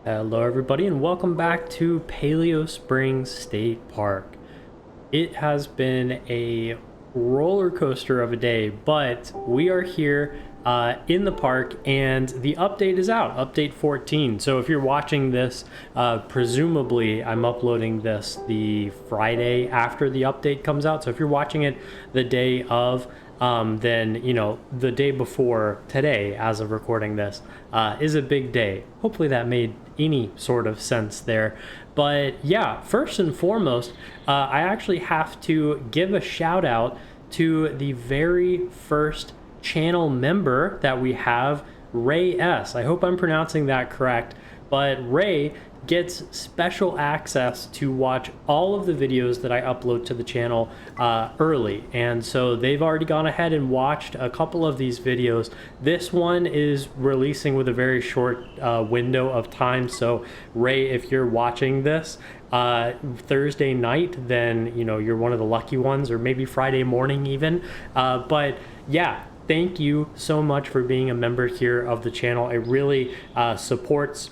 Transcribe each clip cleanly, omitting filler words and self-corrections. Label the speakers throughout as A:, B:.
A: Hello everybody and welcome back to Paleo Springs State Park. It has been a roller coaster of a day, but we are here in the park and the update is out, update 14. So if you're watching this, presumably I'm uploading this the Friday after the update comes out. So if you're watching it the day of, then the day before today as of recording this is a big day. Hopefully that made any sort of sense there. But yeah, first and foremost, I actually have to give a shout out to the very first channel member that we have, Ray S. I hope I'm pronouncing that correct, but Ray gets special access to watch all of the videos that I upload to the channel early, and so they've already gone ahead and watched a couple of these videos. This one is releasing with a very short window of time, so Ray, if you're watching this Thursday night, then you're one of the lucky ones, or maybe Friday morning even, but yeah, thank you so much for being a member here of the channel. It really supports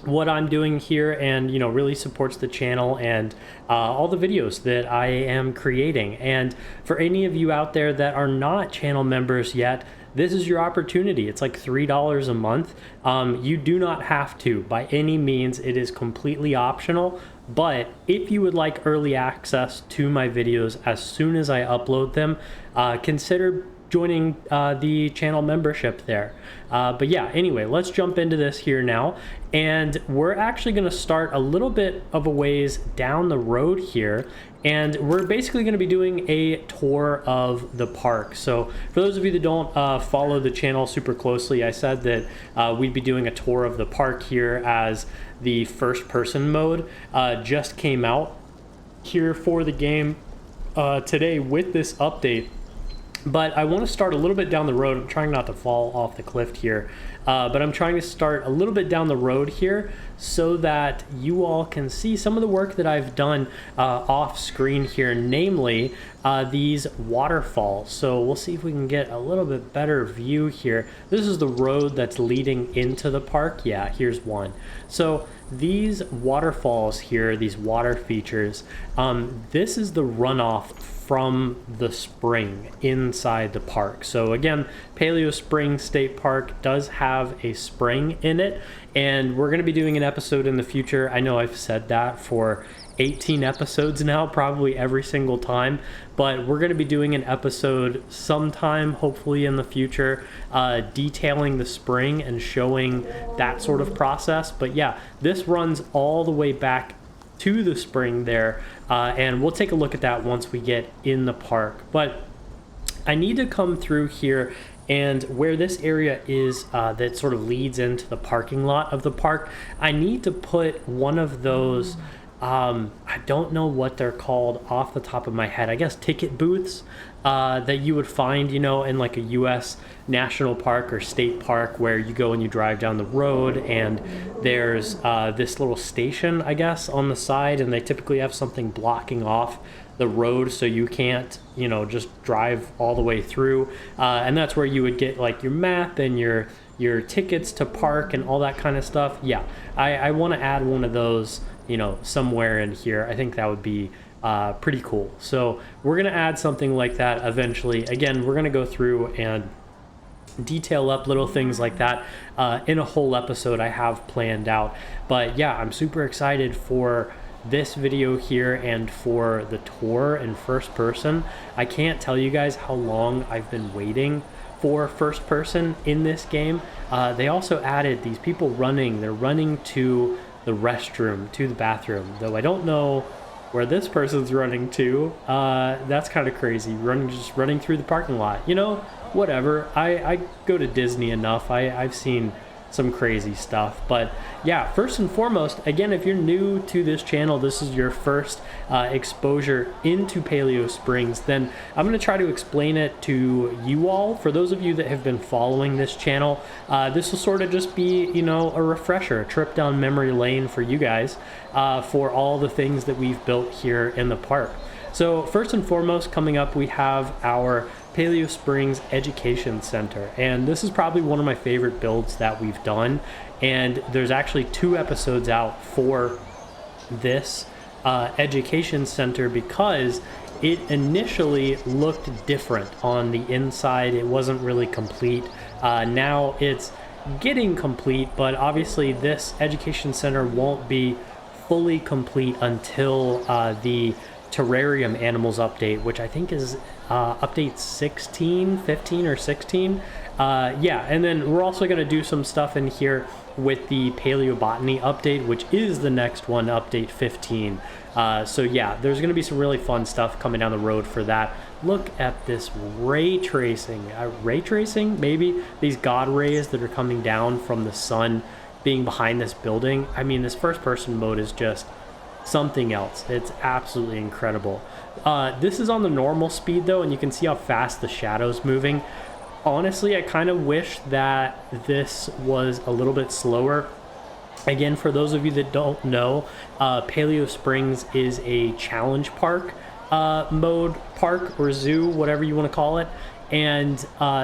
A: what I'm doing here, and really supports the channel and all the videos that I am creating. And for any of you out there that are not channel members yet, this is your opportunity. It's like $3 a month. You do not have to by any means. It is completely optional. But if you would like early access to my videos as soon as I upload them, consider joining the channel membership there. But yeah, anyway, let's jump into this here now. And we're actually going to start a little bit of a ways down the road here. And we're basically going to be doing a tour of the park. So for those of you that don't follow the channel super closely, I said that we'd be doing a tour of the park here, as the first person mode just came out here for the game today with this update. But I want to start a little bit down the road. I'm trying not to fall off the cliff here, but I'm trying to start a little bit down the road here so that you all can see some of the work that I've done off screen here, namely these waterfalls. So we'll see if we can get a little bit better view here. This is the road that's leading into the park. Yeah, here's one. So these waterfalls here, these water features, this is the runoff from the spring inside the park. So again, Paleo Springs State Park does have a spring in it, and we're going to be doing an episode in the future. I know I've said that for 18 episodes now, probably every single time, but we're going to be doing an episode sometime, hopefully in the future, detailing the spring and showing that sort of process. But yeah, this runs all the way back to the spring there, and we'll take a look at that once we get in the park. But I need to come through here, and where this area is that sort of leads into the parking lot of the park, I need to put one of those I don't know what they're called off the top of my head. I guess ticket booths that you would find, in like a U.S. national park or state park, where you go and you drive down the road, and there's this little station, I guess, on the side, and they typically have something blocking off the road so you can't, just drive all the way through. And that's where you would get like your map and your tickets to park and all that kind of stuff. Yeah, I want to add one of those somewhere in here. I think that would be pretty cool. So we're going to add something like that eventually. Again, we're going to go through and detail up little things like that in a whole episode I have planned out. But yeah, I'm super excited for this video here and for the tour in first person. I can't tell you guys how long I've been waiting for first person in this game. They also added these people running. They're running to the restroom, to the bathroom, though I don't know where this person's running to. That's kind of crazy, just running through the parking lot. Whatever. I go to Disney enough. I've seen some crazy stuff. But yeah, first and foremost, again, if you're new to this channel, this is your first exposure into Paleo Springs, then I'm going to try to explain it to you all. For those of you that have been following this channel, this will sort of just be, a refresher, a trip down memory lane for you guys for all the things that we've built here in the park. So first and foremost, coming up, we have our Paleo Springs Education Center, and this is probably one of my favorite builds that we've done, and there's actually 2 episodes out for this education center because it initially looked different on the inside. It wasn't really complete. Now it's getting complete, but obviously this education center won't be fully complete until the terrarium animals update, which I think is update 16, 15 or 16. Yeah, and then we're also going to do some stuff in here with the paleobotany update, which is the next one, update 15. So yeah, there's going to be some really fun stuff coming down the road for that. Look at this ray tracing, maybe these god rays that are coming down from the sun being behind this building. I mean, this first person mode is just something else. It's absolutely incredible. This is on the normal speed though, and you can see how fast the shadow's moving. Honestly, I kind of wish that this was a little bit slower. Again, for those of you that don't know, Paleo Springs is a challenge park mode park or zoo, whatever you want to call it. And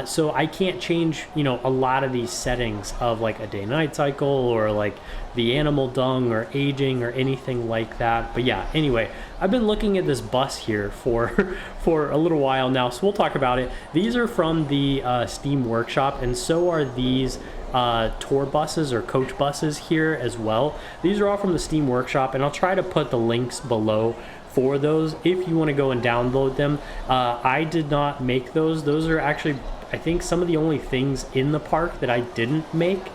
A: so I can't change, you know, a lot of these settings of like a day-night cycle or like the animal dung or aging or anything like that. But yeah, anyway, I've been looking at this bus here for for a little while now, so we'll talk about it. These are from the Steam Workshop, and so are these tour buses or coach buses here as well. These are all from the Steam Workshop, and I'll try to put the links below for those if you want to go and download them. I did not make those. Those are actually, I think, some of the only things in the park that I didn't make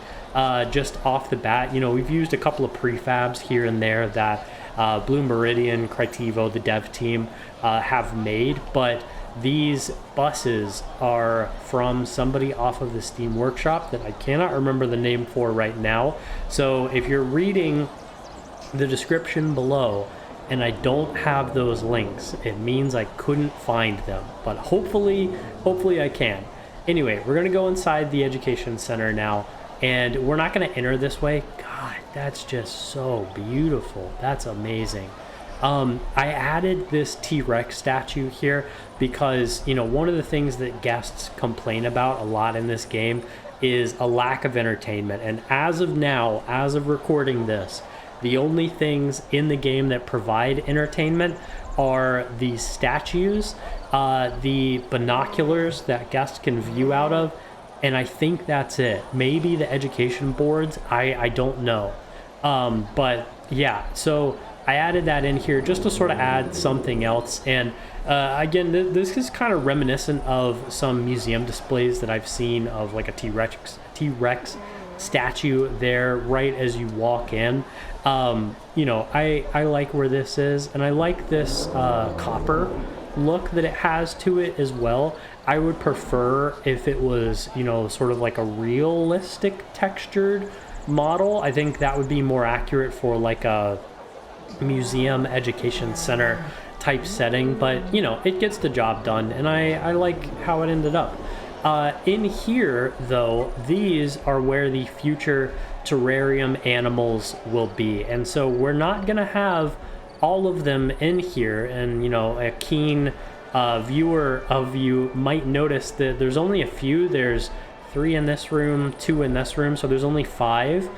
A: just off the bat. You know, we've used a couple of prefabs here and there that Blue Meridian, Critivo, the dev team have made, but these buses are from somebody off of the Steam Workshop that I cannot remember the name for right now. So if you're reading the description below and I don't have those links, it means I couldn't find them, but hopefully I can. Anyway, we're gonna go inside the education center now, and we're not gonna enter this way. God, that's just so beautiful. That's amazing. I added this T-Rex statue here because, you know, one of the things that guests complain about a lot in this game is a lack of entertainment. And as of now, as of recording this, the only things in the game that provide entertainment are these statues, the binoculars that guests can view out of, and I think that's it. Maybe the education boards, I don't know. But yeah, so I added that in here just to sort of add something else. And again, this is kind of reminiscent of some museum displays that I've seen of like a T-Rex statue there right as you walk in. You know, I like where this is, and I like this copper look that it has to it as well. I would prefer if it was, you know, sort of like a realistic textured model. I think that would be more accurate for like a museum education center type setting, but you know, it gets the job done, and I like how it ended up. In here though, these are where the future terrarium animals will be, and so we're not gonna have all of them in here. And you know, a keen viewer of you might notice that there's only a few. There's 3 in this room, 2 in this room, so there's only 5.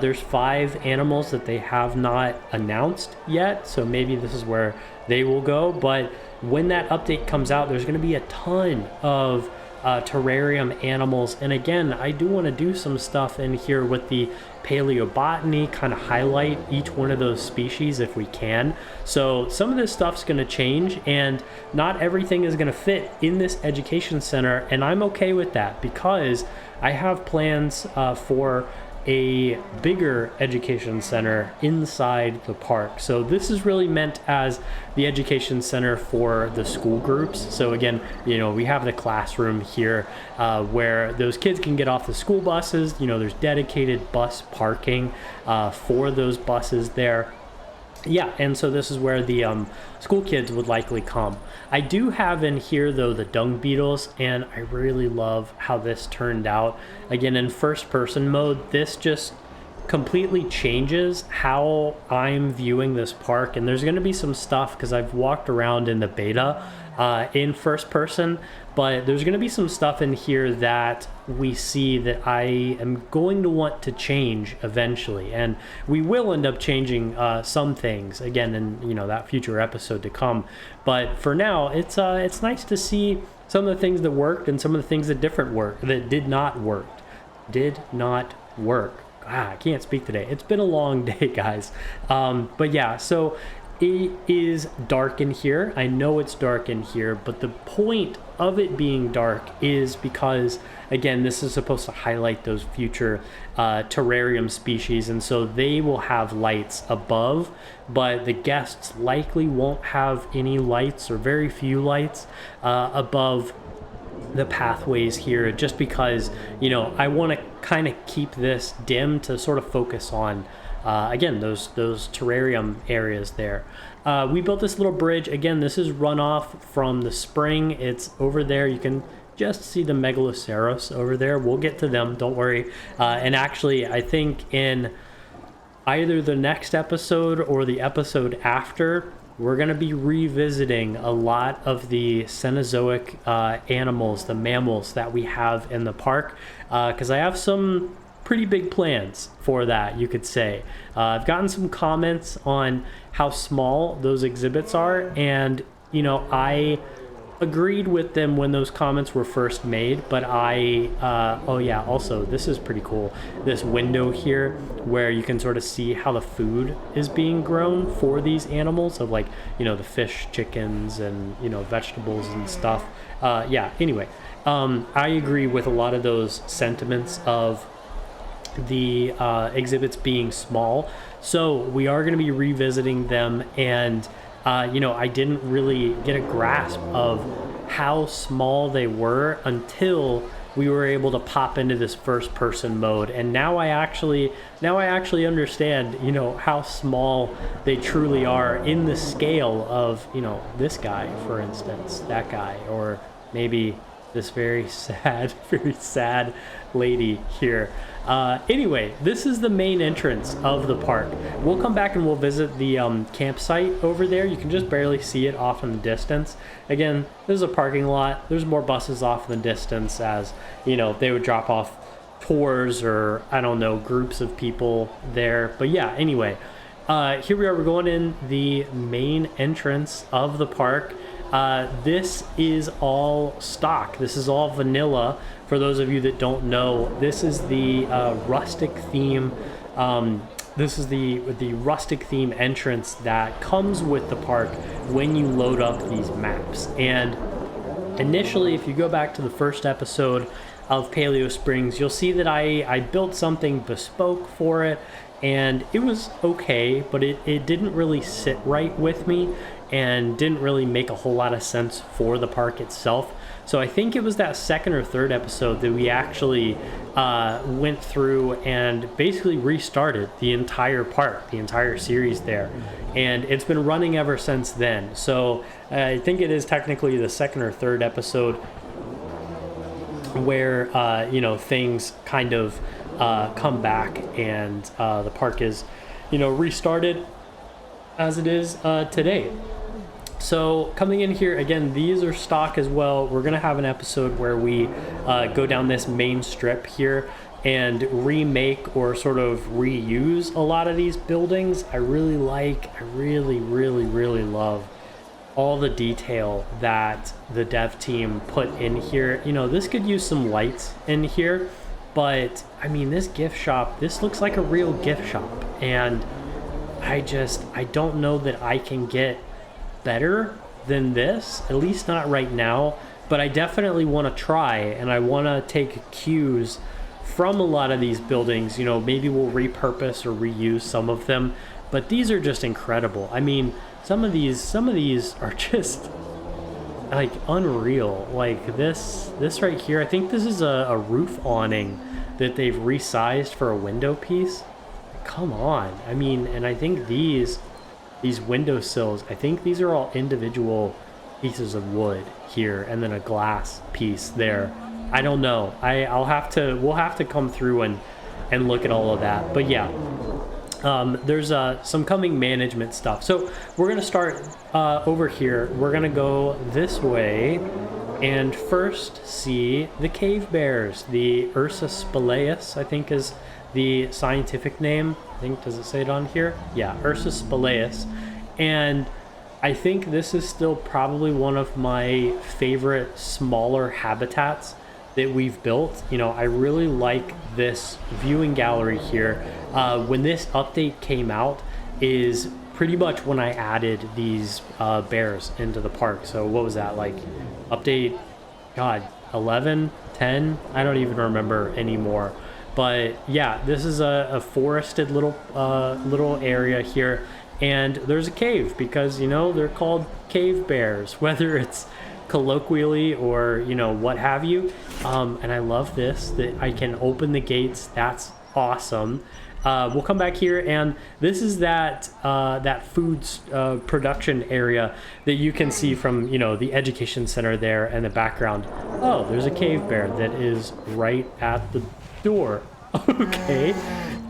A: There's 5 animals that they have not announced yet, so maybe this is where they will go. But when that update comes out, there's going to be a ton of terrarium animals. And again, I do want to do some stuff in here with the paleobotany, kind of highlight each one of those species if we can. So some of this stuff's going to change, and not everything is going to fit in this education center, and I'm okay with that because I have plans for a bigger education center inside the park. So this is really meant as the education center for the school groups. So again, you know, we have the classroom here where those kids can get off the school buses. You know, there's dedicated bus parking for those buses there. Yeah, and so this is where the school kids would likely come. I do have in here, though, the dung beetles, and I really love how this turned out. Again, in first-person mode, this just completely changes how I'm viewing this park. And there's going to be some stuff, because I've walked around in the beta in first person, but there's going to be some stuff in here that we see that I am going to want to change eventually, and we will end up changing some things again in, you know, that future episode to come. But for now, it's nice to see some of the things that worked and some of the things that did not work. I can't speak today. It's been a long day, guys. But yeah, so it is dark in here. I know it's dark in here, but the point of it being dark is because, again, this is supposed to highlight those future terrarium species, and so they will have lights above, but the guests likely won't have any lights or very few lights above the pathways here, just because, you know, I want to kind of keep this dim to sort of focus on again those terrarium areas there. We built this little bridge. Again, this is runoff from the spring. It's over there. You can just see the Megaloceros over there. We'll get to them, don't worry. And actually, I think in either the next episode or the episode after, we're going to be revisiting a lot of the Cenozoic animals, the mammals that we have in the park, because I have some pretty big plans for that, you could say. I've gotten some comments on how small those exhibits are, and, you know, I agreed with them when those comments were first made, but oh yeah, also this is pretty cool, this window here where you can sort of see how the food is being grown for these animals, of, like, you know, the fish, chickens, and, you know, vegetables and stuff. Yeah, anyway, I agree with a lot of those sentiments of the exhibits being small, so we are going to be revisiting them. And you know, I didn't really get a grasp of how small they were until we were able to pop into this first person mode, and now I actually understand, you know, how small they truly are in the scale of, you know, this guy, for instance, that guy, or maybe this very sad lady here. Anyway, this is the main entrance of the park. We'll come back and we'll visit the campsite over there. You can just barely see it off in the distance. Again, this is a parking lot. There's more buses off in the distance, as, you know, they would drop off tours or, I don't know, groups of people there. But yeah, anyway, here we are. We're going in the main entrance of the park. This is all stock. This is all vanilla. For those of you that don't know, this is the rustic theme. This is the rustic theme entrance that comes with the park when you load up these maps. And initially, if you go back to the first episode of Paleo Springs, you'll see that I built something bespoke for it, and it was okay, but it didn't really sit right with me and didn't really make a whole lot of sense for the park itself. So I think it was that second or third episode that we actually went through and basically restarted the entire park, the entire series there. And it's been running ever since then. So I think it is technically the second or third episode where, you know, things kind of come back, and the park is, you know, restarted as it is today. So coming in here, again, these are stock as well. We're going to have an episode where we go down this main strip here and remake or sort of reuse a lot of these buildings. I really love all the detail that the dev team put in here. You know, this could use some lights in here, but I mean, this gift shop, this looks like a real gift shop, and I don't know that I can get better than this, at least not right now. But I definitely want to try, and I want to take cues from a lot of these buildings. You know, maybe we'll repurpose or reuse some of them, but these are just incredible. I mean, some of these are just like unreal. Like this right here, I think this is a roof awning that they've resized for a window piece. Come on. I mean, and I think these windowsills, I think these are all individual pieces of wood here, and then a glass piece there. I don't know. We'll have to come through and look at all of that. But yeah, there's some coming management stuff. So we're gonna start over here. We're gonna go this way and first see the cave bears. The Ursus spelaeus, I think, is the scientific name. I think, does it say it on here? Yeah, Ursus spelaeus. And I think this is still probably one of my favorite smaller habitats that we've built. You know, I really like this viewing gallery here. When this update came out is pretty much when I added these bears into the park. So what was that, like update, God, 11, 10? I don't even remember anymore. But yeah, this is a forested little area here, and there's a cave because, you know, they're called cave bears, whether it's colloquially or, you know, what have you. And I love this, that I can open the gates. That's awesome. We'll come back here, and this is that food production area that you can see from, you know, the education center there in the background. Oh, there's a cave bear that is right at the door. Okay.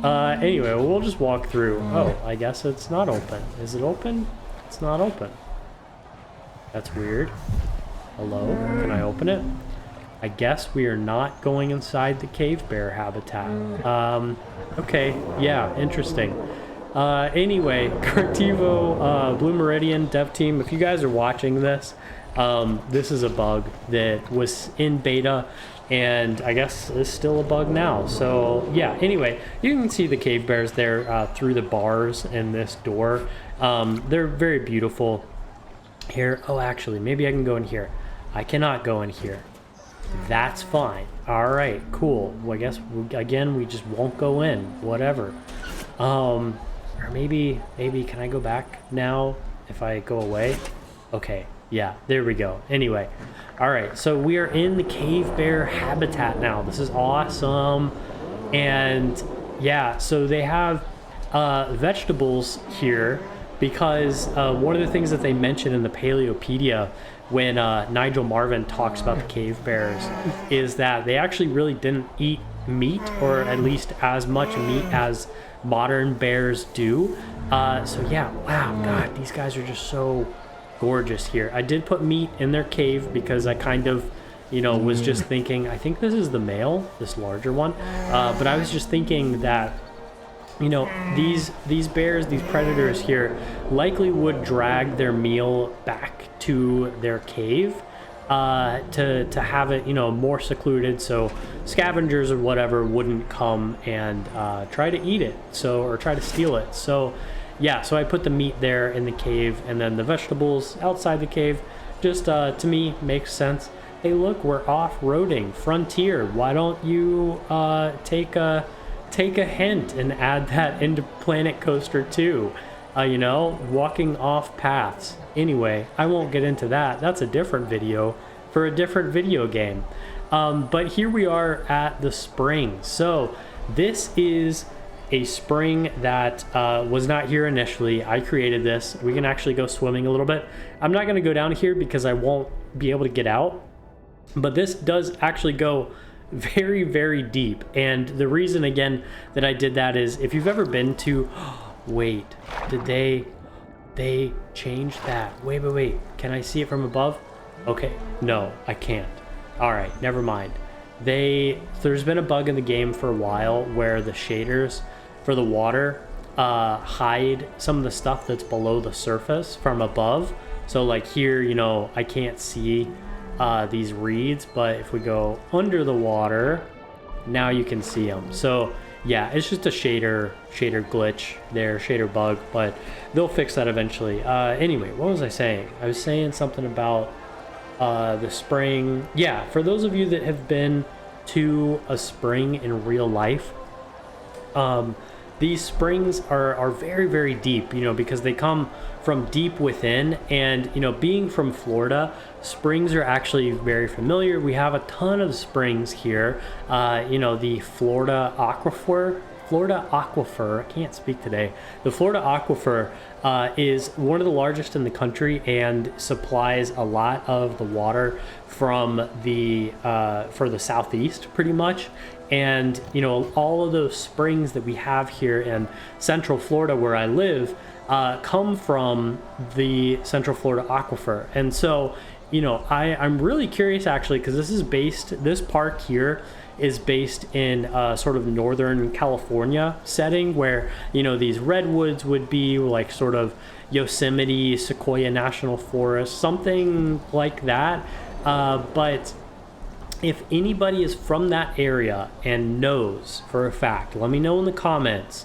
A: Anyway, we'll just walk through. Oh, I guess it's not open. Is it open? It's not open. That's weird. Hello? Can I open it? I guess we are not going inside the cave bear habitat. Okay. Yeah, interesting. Anyway, Curtivo, Blue Meridian dev team, if you guys are watching this, this is a bug that was in beta and I guess is still a bug now. So yeah, anyway, you can see the cave bears there through the bars in this door. They're very beautiful here. Oh, actually, maybe I can go in here. I cannot go in here. That's fine. All right, cool. Well, I guess, again, we just won't go in. Whatever. Or maybe can I go back now if I go away? Okay. Yeah, there we go. Anyway, all right, so we are in the cave bear habitat now. This is awesome. And yeah, so they have vegetables here because one of the things that they mentioned in the Paleopedia when Nigel Marvin talks about the cave bears is that they actually really didn't eat meat, or at least as much meat as modern bears do. So yeah, wow, God, these guys are just so gorgeous here. I did put meat in their cave because I kind of, you know, was just thinking, I think this is the male, this larger one, but I was just thinking that, you know, these bears, these predators here likely would drag their meal back to their cave to have it, you know, more secluded, so scavengers or whatever wouldn't come and try to eat it, so, or try to steal it. So yeah, so I put the meat there in the cave, and then the vegetables outside the cave. Just to me makes sense. Hey, look, we're off-roading, Frontier. Why don't you take a hint and add that into Planet Coaster 2? You know, walking off paths. Anyway, I won't get into that. That's a different video for a different video game. But here we are at the spring. So this is a spring that was not here initially. I created this. We can actually go swimming a little bit. I'm not going to go down here because I won't be able to get out, but this does actually go very, very deep. And the reason, again, that I did that is if you've ever been to, wait, did they change that? Wait, can I see it from above? Okay, no, I can't. All right, never mind. There's been a bug in the game for a while where the shaders for the water hide some of the stuff that's below the surface from above. So like here, you know, I can't see these reeds, but if we go under the water, now you can see them. So yeah, it's just a shader glitch there, shader bug, but they'll fix that eventually. Anyway, what was I saying? I was saying something about the spring. Yeah, for those of you that have been to a spring in real life, these springs are very, very deep, you know, because they come from deep within. And, you know, being from Florida, springs are actually very familiar. We have a ton of springs here. You know, the Florida aquifer Florida aquifer, I can't speak today. The Florida aquifer is one of the largest in the country and supplies a lot of the water from the for the southeast pretty much. And you know, all of those springs that we have here in Central Florida where I live come from the Central Florida aquifer. And so, you know, I'm really curious actually, because this park here is based in sort of Northern California setting where, you know, these redwoods would be like sort of Yosemite, Sequoia National Forest, something like that. But if anybody is from that area and knows for a fact, let me know in the comments.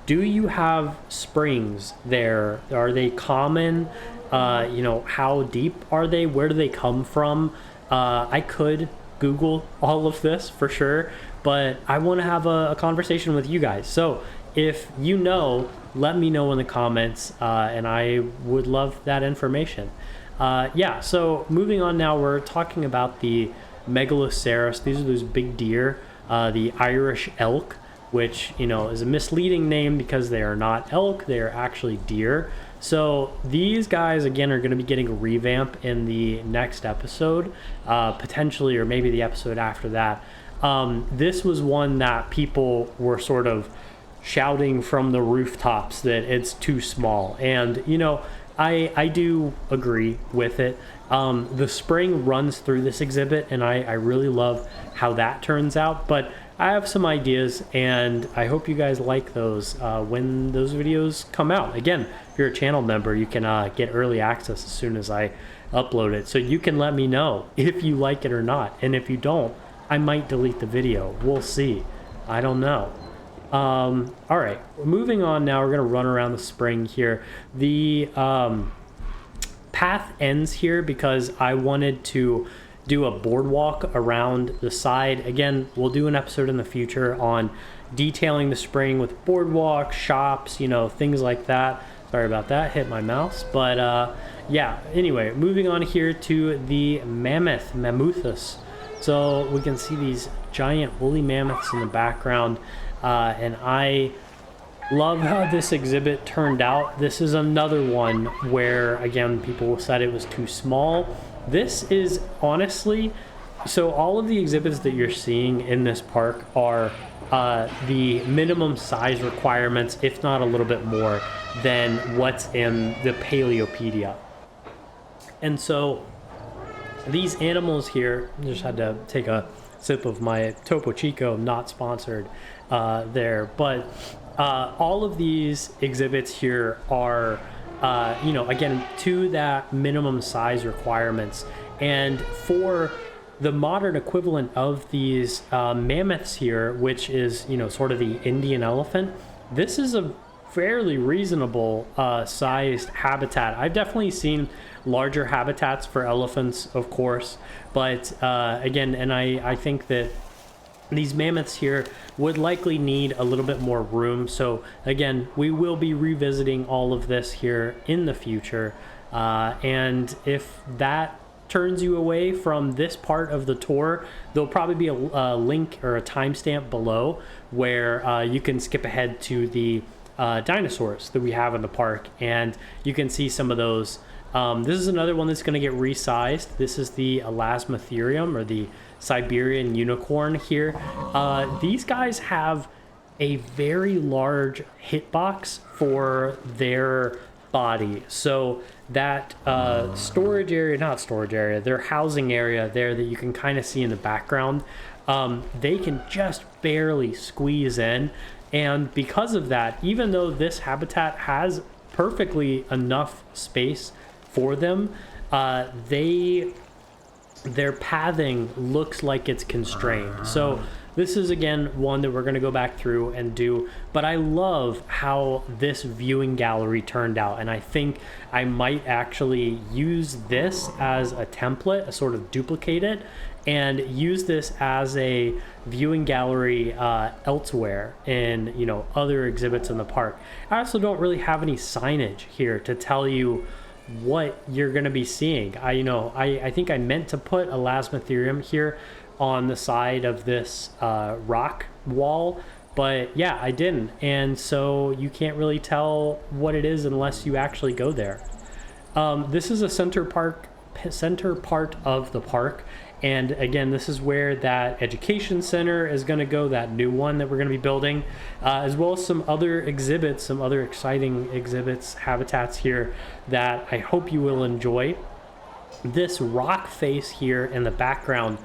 A: Do you have springs there? Are they common? You know, how deep are they? Where do they come from? I could Google all of this for sure, but I want to have a conversation with you guys. So if you know, let me know in the comments, and I would love that information. Yeah, so moving on now, we're talking about the Megaloceros. These are those big deer, the Irish elk, which, you know, is a misleading name because they are not elk, they are actually deer. So these guys, again, are going to be getting a revamp in the next episode, potentially, or maybe the episode after that. This was one that people were sort of shouting from the rooftops that it's too small. And, you know, I do agree with it. The spring runs through this exhibit, and I really love how that turns out. But I have some ideas, and I hope you guys like those when those videos come out. Again, if you're a channel member, you can get early access as soon as I upload it. So you can let me know if you like it or not. And if you don't, I might delete the video. We'll see. I don't know. All right, moving on now. We're going to run around the spring here. The path ends here because I wanted to do a boardwalk around the side. Again, we'll do an episode in the future on detailing the spring with boardwalk, shops, you know, things like that. Sorry about that, hit my mouse. But yeah, anyway, moving on here to the Mammoths. So we can see these giant woolly mammoths in the background. And I love how this exhibit turned out. This is another one where, again, people said it was too small. This is honestly, so all of the exhibits that you're seeing in this park are the minimum size requirements, if not a little bit more than what's in the Paleopedia. And so these animals here, I just had to take a sip of my Topo Chico, not sponsored there, but all of these exhibits here are you know, again, to that minimum size requirements. And for the modern equivalent of these mammoths here, which is, you know, sort of the Indian elephant, this is a fairly reasonable sized habitat. I've definitely seen larger habitats for elephants, of course, but again, and I think that these mammoths here would likely need a little bit more room. So again, we will be revisiting all of this here in the future. And if that turns you away from this part of the tour, there'll probably be a link or a timestamp below where you can skip ahead to the dinosaurs that we have in the park, and you can see some of those. This is another one that's going to get resized. This is the Elasmotherium, or the Siberian unicorn here. These guys have a very large hitbox for their body. So that storage area, not storage area, their housing area there that you can kind of see in the background, they can just barely squeeze in. And because of that, even though this habitat has perfectly enough space for them, their pathing looks like it's constrained. So this is, again, one that we're going to go back through and do. But I love how this viewing gallery turned out, and I think I might actually use this as a template, sort of duplicate it, and use this as a viewing gallery elsewhere in, you know, other exhibits in the park. I also don't really have any signage here to tell you what you're going to be seeing. I think I meant to put Elasmotherium here on the side of this rock wall, But yeah, I didn't. And so you can't really tell what it is unless you actually go there. This is a center part of the park. And again, this is where that education center is going to go, that new one that we're going to be building, as well as some other exhibits, some other exciting exhibits, habitats here that I hope you will enjoy. This rock face here in the background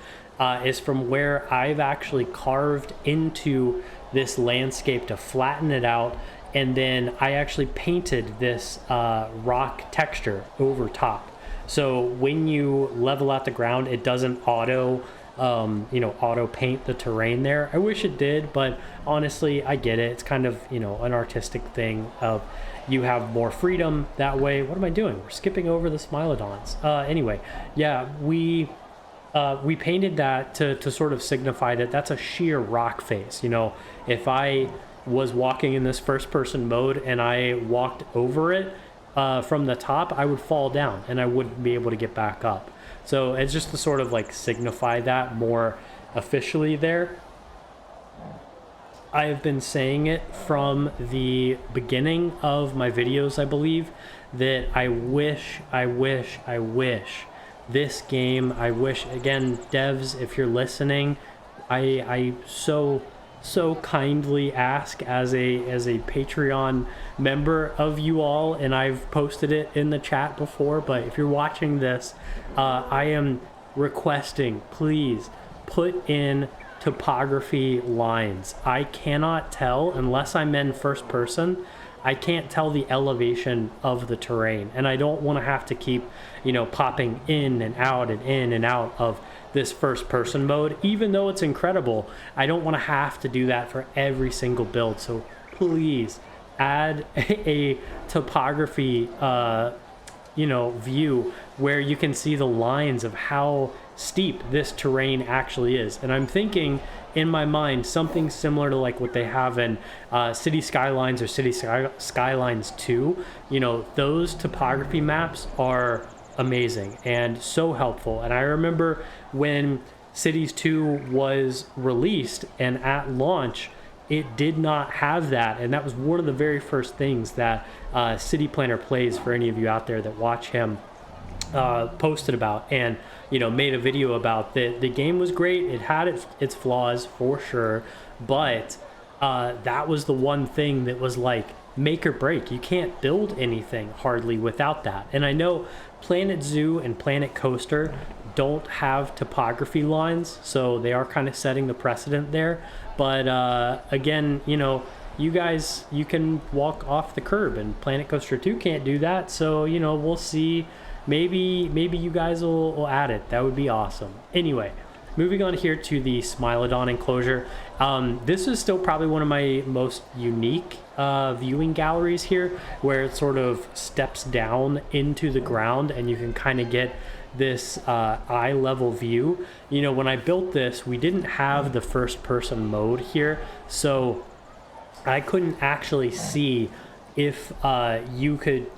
A: is from where I've actually carved into this landscape to flatten it out, and then I actually painted this rock texture over top. So when you level out the ground, it doesn't auto paint the terrain there. I wish it did, but honestly, I get it. It's kind of, an artistic thing of you have more freedom that way. What am I doing? We're skipping over the Smilodons. Anyway, yeah, we painted that to sort of signify that that's a sheer rock face. If I was walking in this first person mode and I walked over it, from the top, I would fall down and I wouldn't be able to get back up. So it's just to sort of like signify that more officially there. I have been saying it from the beginning of my videos, I believe, that I wish this game, again, devs, if you're listening, I so kindly ask as a Patreon member of you all, and I've posted it in the chat before, but if you're watching this, I am requesting, please put in topography lines. I cannot tell, unless I'm in first person, I can't tell the elevation of the terrain, and I don't want to have to keep, popping in and out and in and out of this first person mode. Even though it's incredible, I don't want to have to do that for every single build. So please add a topography view where you can see the lines of how steep this terrain actually is. And I'm thinking in my mind something similar to like what they have in City Skylines or City Skylines 2. Those topography maps are amazing and so helpful. And I remember when Cities 2 was released, and at launch it did not have that, and that was one of the very first things that City Planner Plays, for any of you out there that watch him, posted about and made a video about. The game was great. It had its flaws for sure, but that was the one thing that was like make or break. You can't build anything hardly without that. And I know Planet Zoo and Planet Coaster don't have topography lines, so they are kind of setting the precedent there. But again, you guys, you can walk off the curb, and Planet Coaster 2 can't do that. So we'll see. Maybe you guys will add it. That would be awesome. Anyway, moving on here to the Smilodon enclosure. This is still probably one of my most unique viewing galleries here, where it sort of steps down into the ground and you can kind of get this eye level view. When I built this, we didn't have the first person mode here, so I couldn't actually see if you could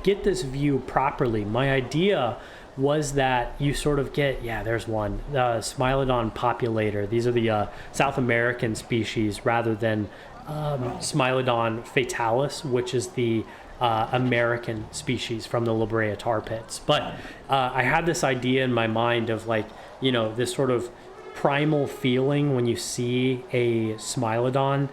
A: get this view properly. My idea was that you sort of get, there's one, Smilodon populator. These are the South American species rather than Smilodon fatalis, which is the American species from the La Brea tar pits. But I had this idea in my mind of like, this sort of primal feeling when you see a Smilodon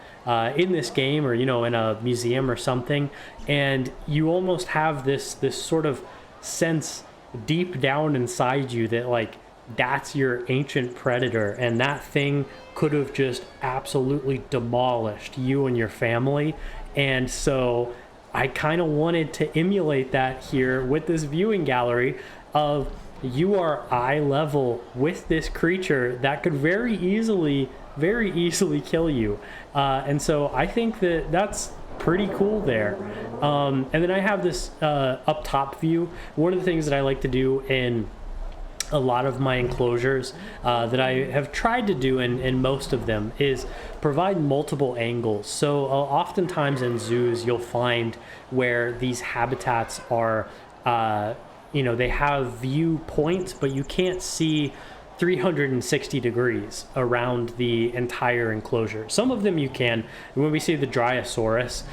A: in this game, or in a museum or something, and you almost have this sort of sense deep down inside you that like that's your ancient predator, and that thing could have just absolutely demolished you and your family. And so I kind of wanted to emulate that here with this viewing gallery of you are eye level with this creature that could very easily kill you. And so I think that's pretty cool there. And then I have this up top view. One of the things that I like to do in a lot of my enclosures that I have tried to do in most of them is provide multiple angles. So oftentimes in zoos you'll find where these habitats are they have view points, but you can't see 360 degrees around the entire enclosure. Some of them you can. When we see the Dryosaurus,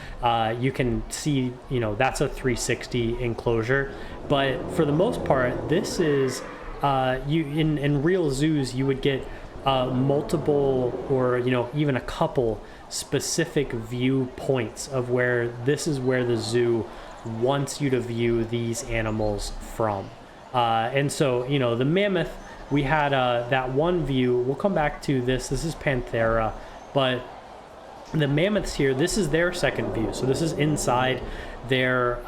A: you can see, you know, that's a 360 enclosure. But for the most part, this is, in real zoos, you would get multiple, or, you know, even a couple specific view points of where this is where the zoo wants you to view these animals from. And so, you know, the mammoth, we had that one view. We'll come back to this. This is Panthera, but the mammoths here, this is their second view. So this is inside their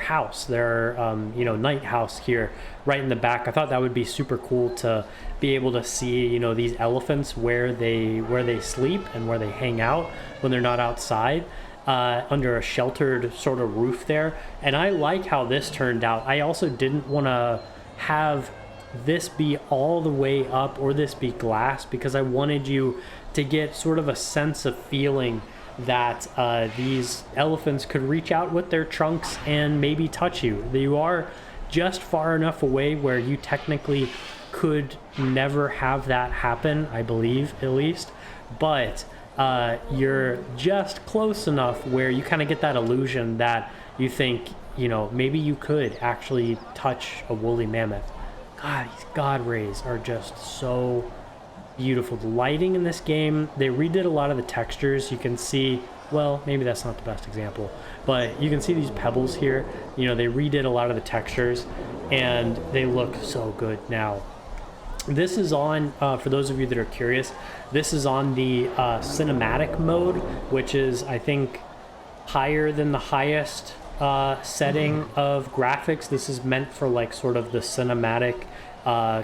A: house, their you know, night house here, right in the back. I thought that would be super cool to be able to see, you know, these elephants where they sleep and where they hang out when they're not outside. Under a sheltered sort of roof there. And I like how this turned out. I also didn't want to have this be all the way up or this be glass, because I wanted you to get sort of a sense of feeling that these elephants could reach out with their trunks and maybe touch you. You are just far enough away where you technically could never have that happen, I believe, at least. But you're just close enough where you kind of get that illusion that you think, you know, maybe you could actually touch a woolly mammoth. God, these God rays are just so beautiful. The lighting in this game, they redid a lot of the textures. You can see, well, maybe that's not the best example, but you can see these pebbles here. You know, they redid a lot of the textures and they look so good now. This is on, for those of you that are curious, this is on the cinematic mode, which is, I think, higher than the highest setting of graphics. This is meant for like sort of the cinematic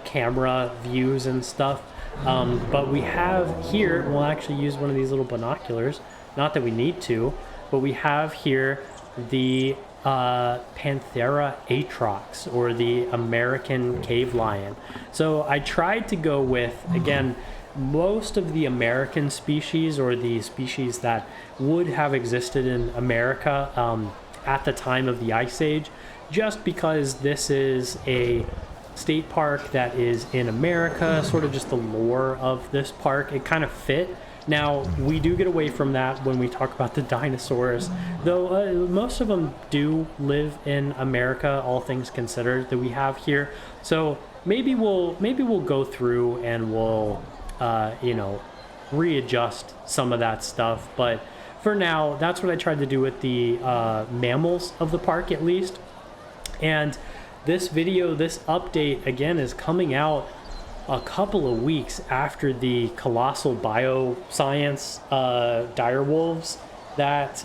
A: camera views and stuff. But we have here, we'll actually use one of these little binoculars, not that we need to, but we have here the Panthera atrox, or the American cave lion. So I tried to go with, again, most of the American species, or the species that would have existed in America at the time of the Ice Age, just because this is a state park that is in America, sort of just the lore of this park, it kind of fit. Now, we do get away from that when we talk about the dinosaurs, though most of them do live in America, all things considered, that we have here. So maybe we'll go through and we'll you know, readjust some of that stuff. But for now, that's what I tried to do with the mammals of the park, at least. And this video, this update, again, is coming out a couple of weeks after the colossal bioscience direwolves that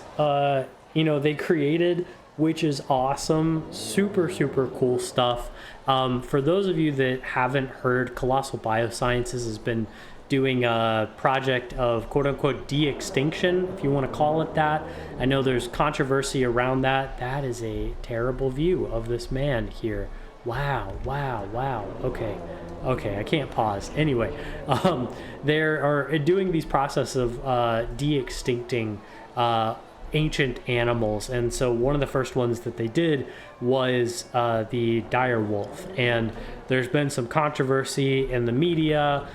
A: you know, they created, which is awesome. Super cool stuff. For those of you that haven't heard, Colossal Biosciences has been doing a project of quote-unquote de-extinction, if you want to call it that. I know there's controversy around that. That is a terrible view of this man here. Wow. Okay, I can't pause. Anyway, they are doing these processes of de-extincting ancient animals, and so one of the first ones that they did was the dire wolf. And there's been some controversy in the media,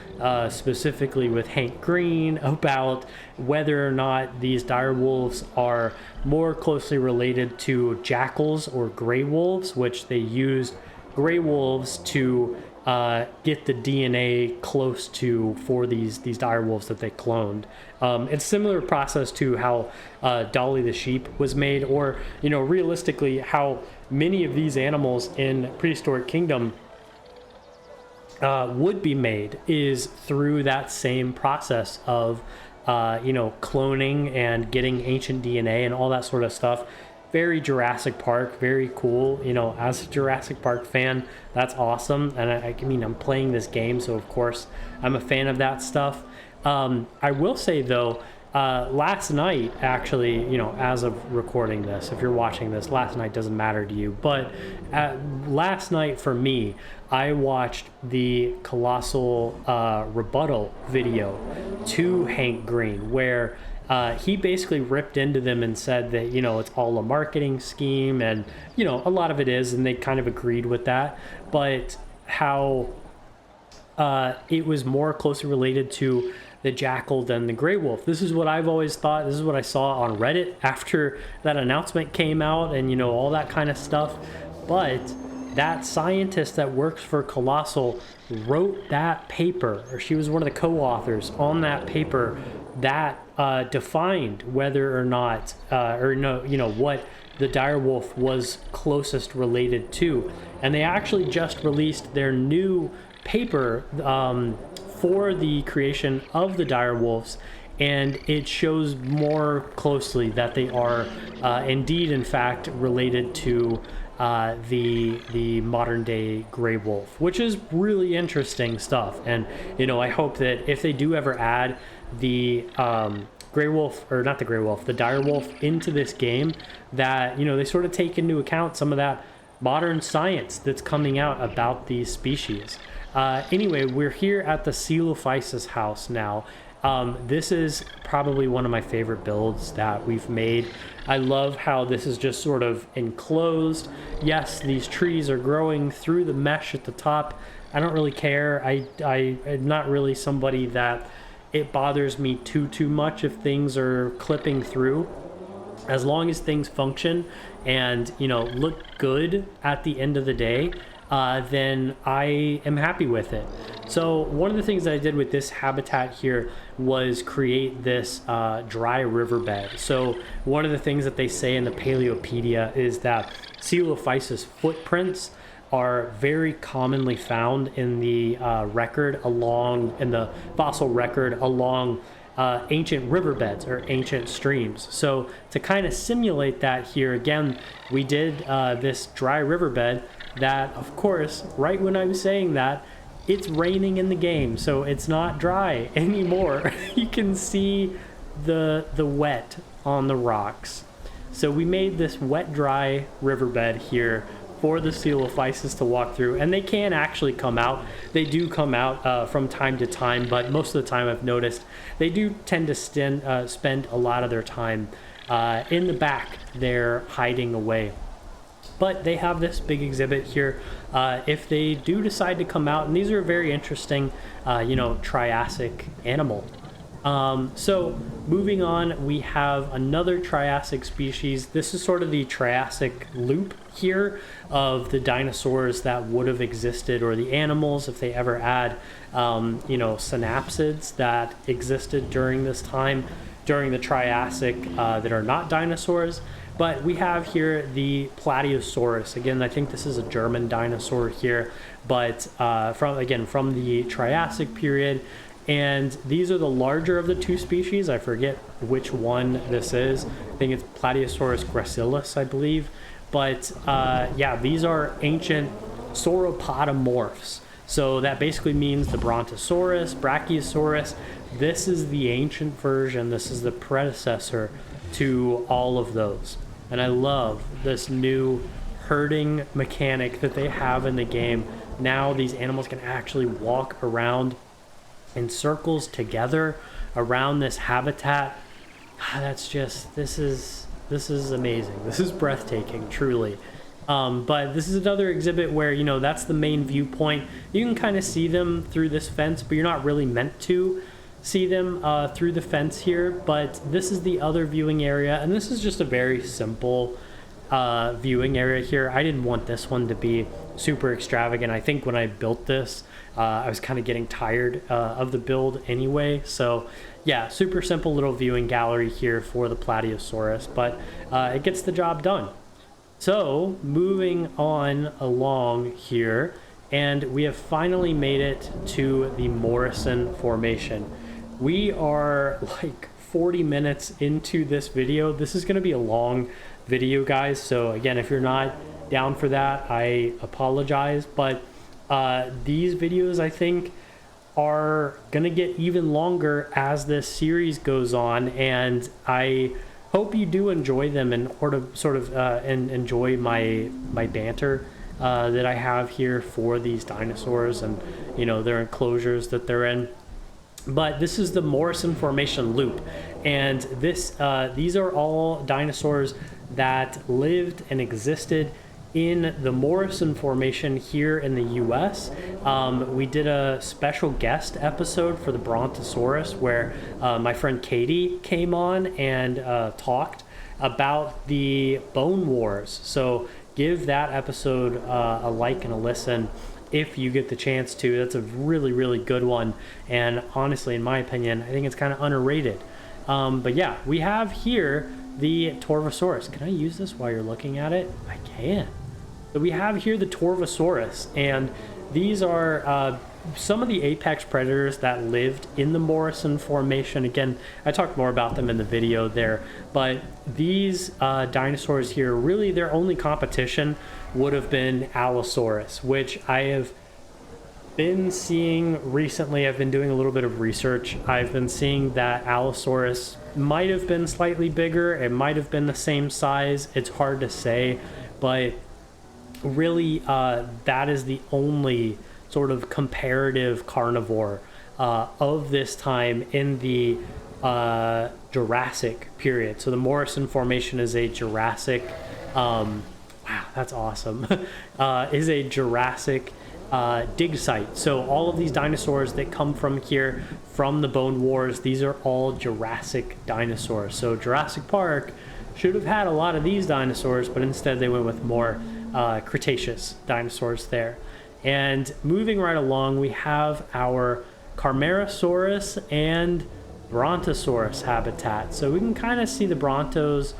A: specifically with Hank Green, about whether or not these dire wolves are more closely related to jackals or gray wolves, which they used gray wolves to get the DNA close to for these dire wolves that they cloned. It's a similar process to how Dolly the sheep was made, or, you know, realistically how many of these animals in Prehistoric Kingdom would be made, is through that same process of you know, cloning and getting ancient DNA and all that sort of stuff. Very Jurassic Park, very cool. You know, as a Jurassic Park fan, that's awesome. And I mean, I'm playing this game, so of course I'm a fan of that stuff. I will say though, last night, actually, you know, as of recording this, if you're watching this, last night doesn't matter to you, but last night for me, I watched the colossal rebuttal video to Hank Green, where he basically ripped into them and said that, you know, it's all a marketing scheme, and, you know, a lot of it is, and they kind of agreed with that. But how it was more closely related to the jackal than the gray wolf. This is what I've always thought. This is what I saw on Reddit after that announcement came out, and all that kind of stuff. But that scientist that works for Colossal wrote that paper, or she was one of the co-authors on that paper that defined whether or not, what the direwolf was closest related to. And they actually just released their new paper for the creation of the direwolves, and it shows more closely that they are indeed, in fact, related to the modern day gray wolf, which is really interesting stuff. And I hope that if they do ever add the gray wolf, or not the gray wolf, the dire wolf into this game, that they sort of take into account some of that modern science that's coming out about these species. Anyway, we're here at the Coelophysis house now. This is probably one of my favorite builds that we've made. I love how this is just sort of enclosed. Yes, these trees are growing through the mesh at the top. I don't really care. I'm not really somebody that it bothers me too much if things are clipping through. As long as things function and look good at the end of the day, then I am happy with it. So one of the things that I did with this habitat here was create this dry riverbed. So one of the things that they say in the Paleopedia is that Coelophysis footprints are very commonly found in the fossil record along ancient riverbeds or ancient streams. So to kind of simulate that here again, we did this dry riverbed that, of course, right when I'm saying that, it's raining in the game, so it's not dry anymore. You can see the wet on the rocks. So we made this wet dry riverbed here for the Coelophysis to walk through, and they can actually come out. They do come out from time to time, but most of the time I've noticed they do tend to spend a lot of their time in the back there hiding away. But they have this big exhibit here if they do decide to come out, and these are very interesting Triassic animal. So moving on, we have another Triassic species. This is sort of the Triassic Loop here of the dinosaurs that would have existed, or the animals if they ever had synapsids that existed during this time, during the Triassic, that are not dinosaurs. But we have here the Plateosaurus. Again, I think this is a German dinosaur here, but from the Triassic period. And these are the larger of the two species. I forget which one this is. I think it's Plateosaurus gracilis, I believe. But these are ancient sauropodomorphs. So that basically means the Brontosaurus, Brachiosaurus. This is the ancient version. This is the predecessor to all of those. And I love this new herding mechanic that they have in the game. Now these animals can actually walk around in circles together around this habitat. This is amazing. This is breathtaking, truly. But this is another exhibit where, that's the main viewpoint. You can kind of see them through this fence, but you're not really meant to see them through the fence here. But this is the other viewing area, and this is just a very simple viewing area here. I didn't want this one to be super extravagant. I think when I built this, I was kind of getting tired of the build anyway. So yeah, super simple little viewing gallery here for the Plateosaurus, but it gets the job done. So moving on along here, and we have finally made it to the Morrison Formation. We are like 40 minutes into this video. This is going to be a long video, guys. So again, if you're not down for that, I apologize. But these videos, I think, are going to get even longer as this series goes on. And I hope you do enjoy them and enjoy my banter that I have here for these dinosaurs and their enclosures that they're in. But this is the Morrison Formation Loop, and these are all dinosaurs that lived and existed in the Morrison Formation here in the US. We did a special guest episode for the Brontosaurus where my friend Katie came on and talked about the Bone Wars. So give that episode a like and a listen if you get the chance to. That's a really, really good one. And honestly, in my opinion, I think it's kind of underrated. But yeah, we have here the Torvosaurus. Can I use this while you're looking at it? I can. So we have here the Torvosaurus, and these are some of the apex predators that lived in the Morrison Formation. Again, I talked more about them in the video there, but these dinosaurs here, really their only competition would have been Allosaurus, which I have been seeing recently. I've been doing a little bit of research. I've been seeing that Allosaurus might have been slightly bigger. It might have been the same size. It's hard to say, but really that is the only sort of comparative carnivore of this time in the Jurassic period. So the Morrison Formation is a Jurassic, wow, that's awesome, is a Jurassic dig site. So all of these dinosaurs that come from here, from the Bone Wars, these are all Jurassic dinosaurs. So Jurassic Park should have had a lot of these dinosaurs, but instead they went with more Cretaceous dinosaurs there. And moving right along, we have our Carmarasaurus and Brontosaurus habitat. So we can kind of see the Brontos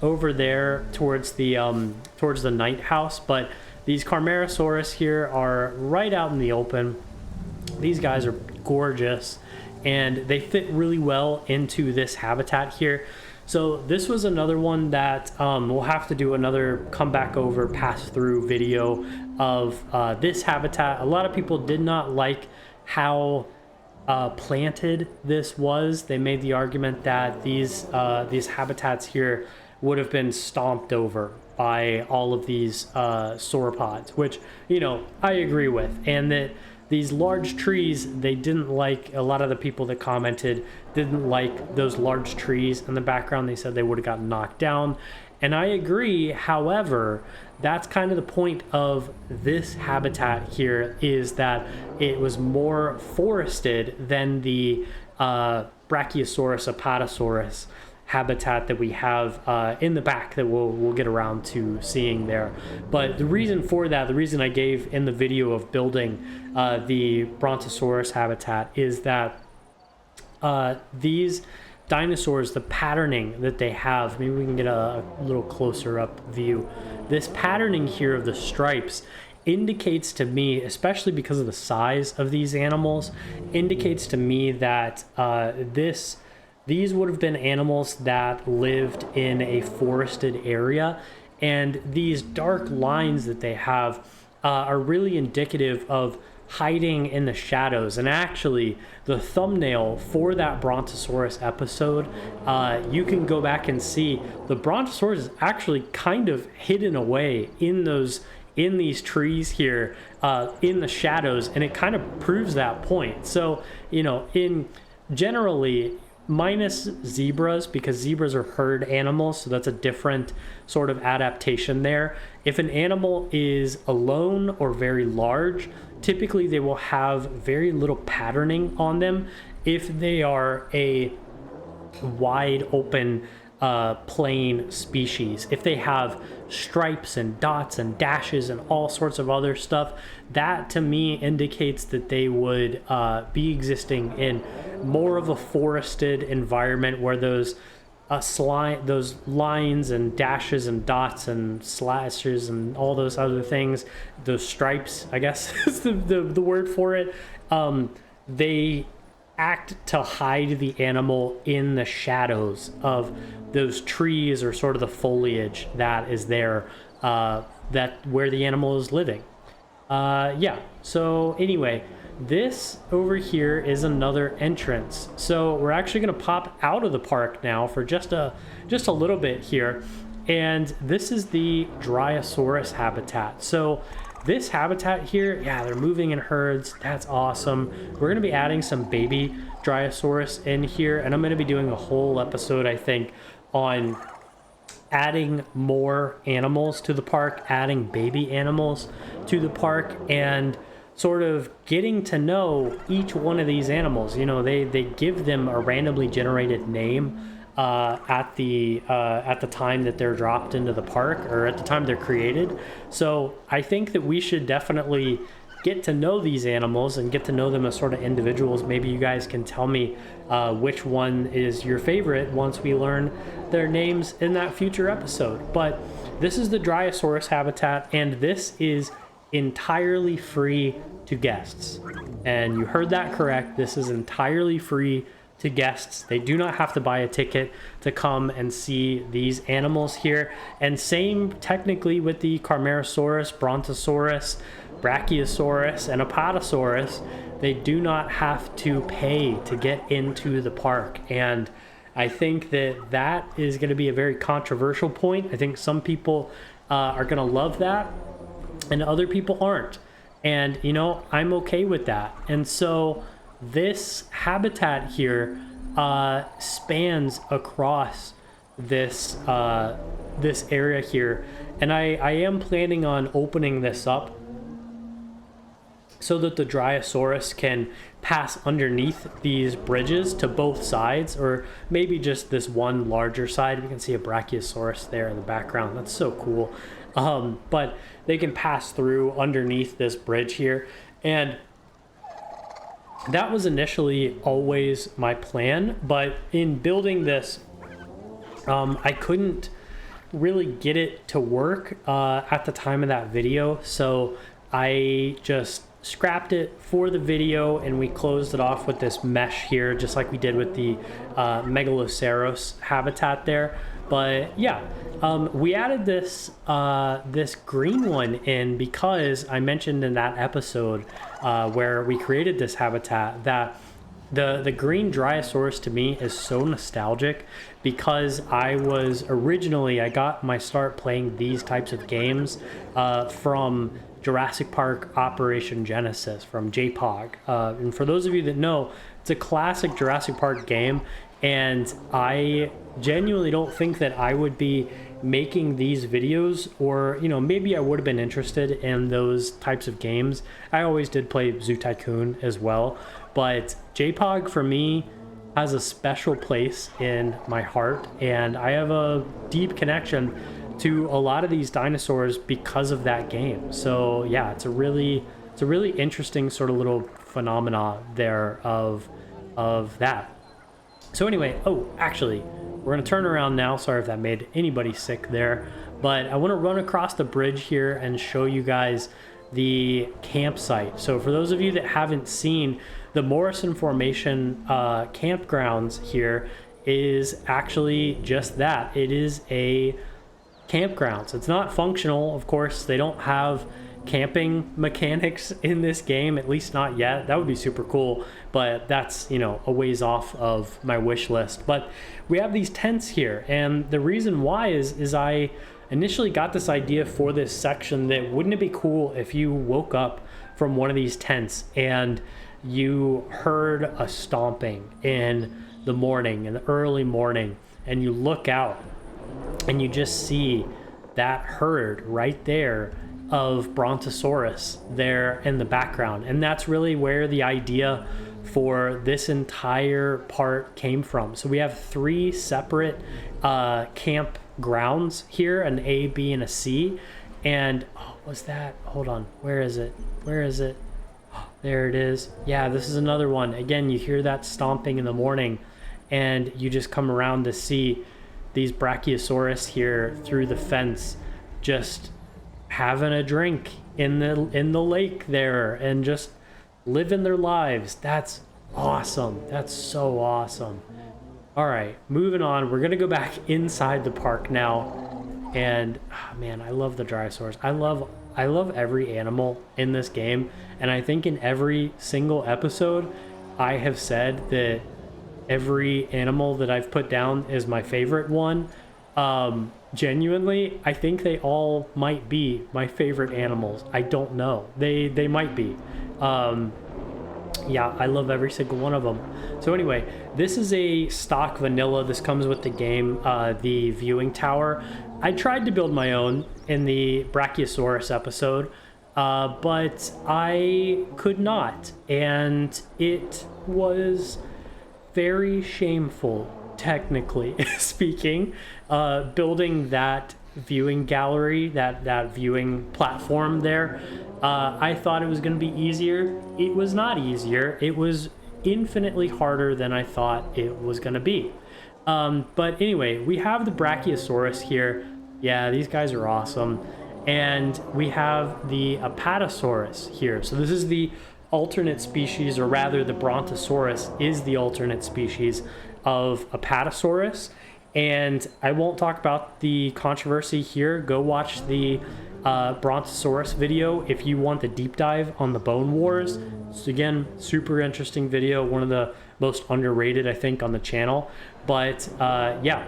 A: over there towards the night house, but these Carmarasaurus here are right out in the open. These guys are gorgeous, and they fit really well into this habitat here. So this was another one that we'll have to do another come back over, pass through video of this habitat. A lot of people did not like how planted this was. They made the argument that these habitats here would have been stomped over by all of these sauropods, which, you know, I agree with. And that these large trees, they didn't like, a lot of the people that commented didn't like those large trees in the background. They said they would have gotten knocked down. And I agree. However, that's kind of the point of this habitat here, is that it was more forested than the Brachiosaurus apatosaurus habitat that we have in the back that we'll get around to seeing there. But the reason for that, the reason I gave in the video of building the Brontosaurus habitat, is that these dinosaurs, the patterning that they have, maybe we can get a little closer up view. This patterning here of the stripes indicates to me, especially because of the size of these animals, indicates to me that these would have been animals that lived in a forested area, and these dark lines that they have are really indicative of hiding in the shadows. And actually, the thumbnail for that Brontosaurus episode, you can go back and see the Brontosaurus is actually kind of hidden away in these trees here, in the shadows, and it kind of proves that point. So, you know, generally, minus zebras, because zebras are herd animals, so that's a different sort of adaptation there. If an animal is alone or very large, typically they will have very little patterning on them. If they are a wide open plain species, if they have stripes and dots and dashes and all sorts of other stuff, that to me indicates that they would be existing in more of a forested environment, where those lines and dashes and dots and slashes and all those other things, those stripes, I guess is the word for it, they act to hide the animal in the shadows of those trees, or sort of the foliage that is there, that where the animal is living. Yeah, so anyway, this over here is another entrance. So we're actually going to pop out of the park now for just a little bit here, and this is the Dryosaurus habitat. So this habitat here, yeah, they're moving in herds. That's awesome. We're going to be adding some baby Dryosaurus in here, and I'm going to be doing a whole episode, I think, on adding more animals to the park, adding baby animals to the park, and sort of getting to know each one of these animals. You know, they give them a randomly generated name at the time that they're dropped into the park, or at the time they're created. So I think that we should definitely get to know these animals and get to know them as sort of individuals. Maybe you guys can tell me which one is your favorite once we learn their names in that future episode. But this is the Dryosaurus habitat, and this is entirely free to guests. And you heard that correct. This is entirely free to guests. They do not have to buy a ticket to come and see these animals here. And same technically with the Carmarosaurus, Brontosaurus, Brachiosaurus, and Apatosaurus. They do not have to pay to get into the park. And I think that that is going to be a very controversial point. I think some people are going to love that, and other people aren't. And, you know, I'm okay with that. And so this habitat here spans across this this area here. And I am planning on opening this up so that the Dryosaurus can pass underneath these bridges to both sides, or maybe just this one larger side. We can see a Brachiosaurus there in the background. That's so cool. But they can pass through underneath this bridge here. And that was initially always my plan, but in building this, I couldn't really get it to work at the time of that video. So I just scrapped it for the video, and we closed it off with this mesh here, just like we did with the Megaloceros habitat there. But yeah, we added this this green one in because I mentioned in that episode where we created this habitat that the green Dryosaurus to me is so nostalgic, because I got my start playing these types of games from Jurassic Park Operation Genesis, from JPOG. And for those of you that know, it's a classic Jurassic Park game, and I genuinely don't think that I would be making these videos, or, you know, maybe I would have been interested in those types of games. I always did play Zoo Tycoon as well, but JPOG for me has a special place in my heart, and I have a deep connection to a lot of these dinosaurs because of that game. So yeah, it's a really interesting sort of little phenomena there of that. So anyway, actually, we're gonna turn around now. Sorry if that made anybody sick there, but I want to run across the bridge here and show you guys the campsite. So for those of you that haven't seen, the Morrison Formation campgrounds here is actually just that. It is a campground. So it's not functional, of course. They don't have camping mechanics in this game, at least not yet. That would be super cool, but that's, you know, a ways off of my wish list. But we have these tents here, and the reason why is I initially got this idea for this section that wouldn't it be cool if you woke up from one of these tents and you heard a stomping in the morning, in the early morning, and you look out and you just see that herd right there of Brontosaurus there in the background. And that's really where the idea for this entire part came from. So we have 3 separate campgrounds here, an A, B, and a C. And what's that? Hold on, where is it? There it is. Yeah, this is another one. Again, you hear that stomping in the morning, and you just come around to see these Brachiosaurus here through the fence, just having a drink in the lake there and just living their lives. That's awesome. That's so awesome. All right, moving on. We're gonna go back inside the park now, and man, I love the Dryosaurus. I love every animal in this game, and I think in every single episode I have said that every animal that I've put down is my favorite one. Genuinely, I think they all might be my favorite animals. I don't know. They might be. Yeah, I love every single one of them. So anyway, this is a stock vanilla. This comes with the game, the viewing tower. I tried to build my own in the Brachiosaurus episode, but I could not, and it was very shameful, technically speaking, building that viewing gallery, that viewing platform there. I thought it was going to be easier. It was not easier. It was infinitely harder than I thought it was going to be. But anyway, we have the Brachiosaurus here. Yeah, these guys are awesome. And we have the Apatosaurus here. So this is the alternate species, or rather the Brontosaurus is the alternate species of Apatosaurus. And I won't talk about the controversy here. Go watch the Brontosaurus video if you want the deep dive on the Bone Wars. So again, super interesting video, one of the most underrated, I think, on the channel. But yeah,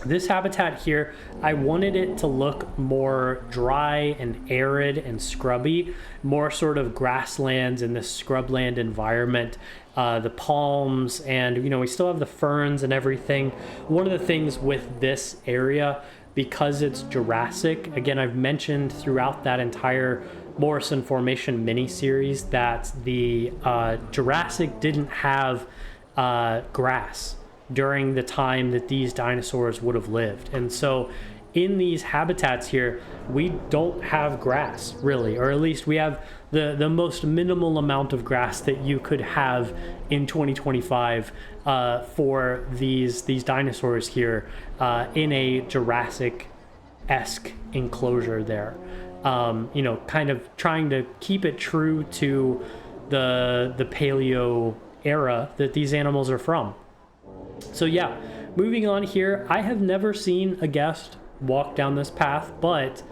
A: this habitat here, I wanted it to look more dry and arid and scrubby, more sort of grasslands in this scrubland environment. The palms, and you know, we still have the ferns and everything. One of the things with this area, because it's Jurassic, again, I've mentioned throughout that entire Morrison Formation mini-series that the Jurassic didn't have grass during the time that these dinosaurs would have lived. And so in these habitats here, we don't have grass really, or at least we have the most minimal amount of grass that you could have in 2025 for these dinosaurs here in a Jurassic-esque enclosure there. You know, kind of trying to keep it true to the Paleo era that these animals are from. So yeah, moving on here, I have never seen a guest walk down this path, but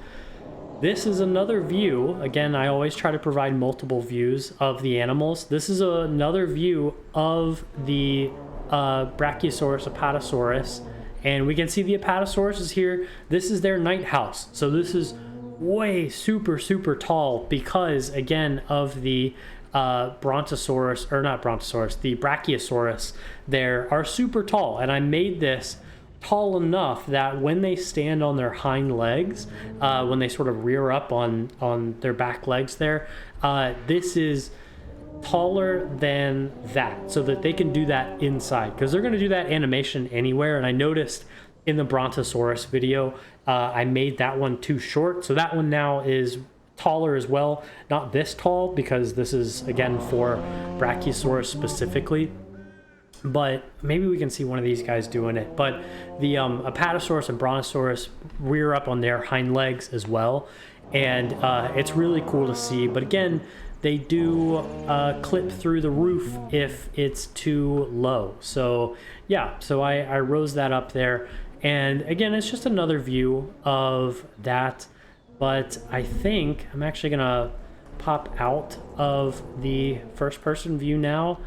A: this is another view. Again, I always try to provide multiple views of the animals. This is another view of the Brachiosaurus Apatosaurus, and we can see the Apatosaurus is here. This is their night house. So this is way super tall because, again, of the Brontosaurus, or not Brontosaurus, the Brachiosaurus there are super tall, and I made this tall enough that when they stand on their hind legs, when they sort of rear up on their back legs there, this is taller than that, so that they can do that inside, because they're going to do that animation anywhere. And I noticed in the Brontosaurus video, I made that one too short, so that one now is taller as well. Not this tall, because this is again for Brachiosaurus specifically, but maybe we can see one of these guys doing it. But the Apatosaurus and Brontosaurus rear up on their hind legs as well, and it's really cool to see. But again, they do clip through the roof if it's too low. So yeah, so I rose that up there, and again, it's just another view of that. But I think I'm actually gonna pop out of the first person view now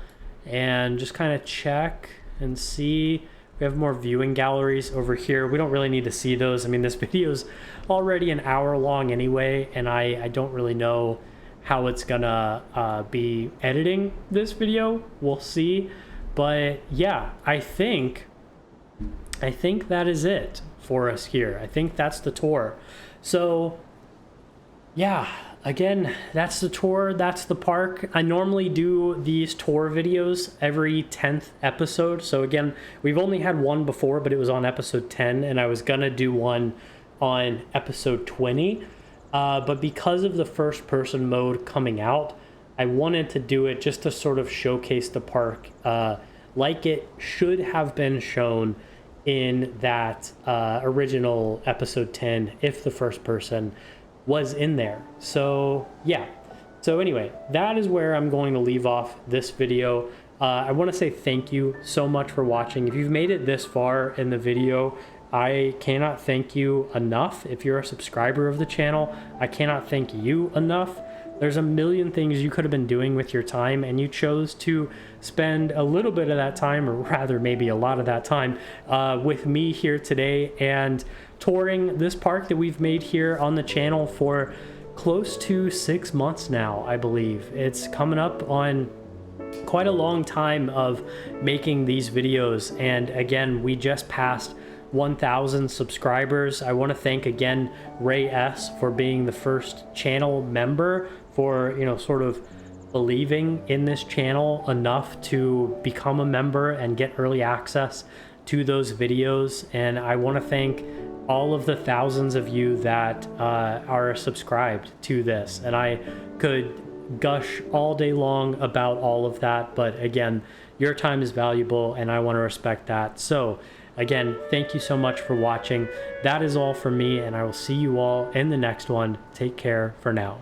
A: and just kind of check and see. We have more viewing galleries over here. We don't really need to see those. I mean, this video's already an hour long anyway, and I don't really know how it's gonna be editing this video. We'll see. But yeah, I think that is it for us here. I think that's the tour. So yeah, again, that's the tour, that's the park. I normally do these tour videos every 10th episode. So again, we've only had one before, but it was on episode 10, and I was gonna do one on episode 20. But because of the first person mode coming out, I wanted to do it just to sort of showcase the park like it should have been shown in that original episode 10 if the first person was in there. So yeah, so anyway, that is where I'm going to leave off this video. I want to say thank you so much for watching. If you've made it this far in the video, I cannot thank you enough. If you're a subscriber of the channel, I cannot thank you enough. There's a million things you could have been doing with your time, and you chose to spend a little bit of that time, or rather maybe a lot of that time, with me here today and touring this park that we've made here on the channel for close to 6 months now, I believe. It's coming up on quite a long time of making these videos, and again, we just passed 1,000 subscribers. I want to thank again Ray S for being the first channel member, for sort of believing in this channel enough to become a member and get early access to those videos. And I want to thank all of the thousands of you that are subscribed to this, and I could gush all day long about all of that, but again, your time is valuable and I want to respect that. So again, thank you so much for watching. That is all from me, and I will see you all in the next one. Take care for now.